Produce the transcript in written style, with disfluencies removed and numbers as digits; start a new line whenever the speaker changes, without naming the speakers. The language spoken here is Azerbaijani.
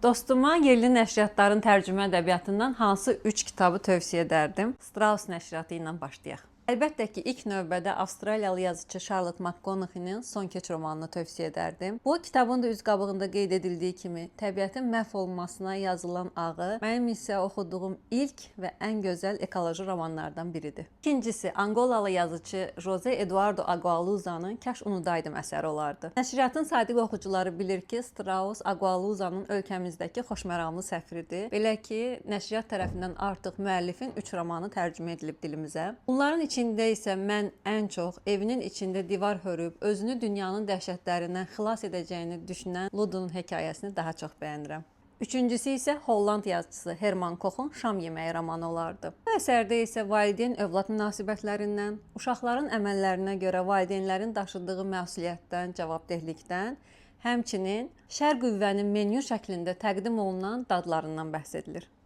Dostuma yerli nəşriyyatların tərcümə ədəbiyyatından hansı 3 kitabı tövsiyə edərdim? Strauss nəşriyyatı ilə başlayaq. Əlbəttə ki, ilk növbədə Avstraliyalı yazıcı Charlotte McConaghy'nin Son Keç romanını tövsiyə edərdim. Bu kitabın da üz qabığında qeyd edildiyi kimi, təbiətin məhv olmasına yazılan ağı mənim isə oxuduğum ilk və ən gözəl ekoloji romanlardan biridir. İkincisi, Anqolalı yazıcı Jose Eduardo Agualuza'nın Kaş unudaydım əsəri olardı. Nəşriyyatın sadiq oxucuları bilir ki, Strauss Agualuza'nın ölkəmizdəki xoşməramlı səfiridir. Belə ki, nəşriyyat tərəfindən artıq müəllifin 3 romanı tərcümə edilib dilimizə. Bunların içində isə mən ən çox evinin içində divar hörüb, özünü dünyanın dəhşətlərindən xilas edəcəyini düşünən Ludonun hekayəsini daha çox bəyənirəm. Üçüncüsü isə Holland yazıçısı Herman Koxun Şam yeməyi romanı olardı. Bu əsərdə isə valideyn-övlad münasibətlərindən, uşaqların əməllərinə görə valideynlərin daşıdığı məsuliyyətdən, cavabdehlikdən, həmçinin şər qüvvənin menyu şəklində təqdim olunan dadlarından bəhs edilir.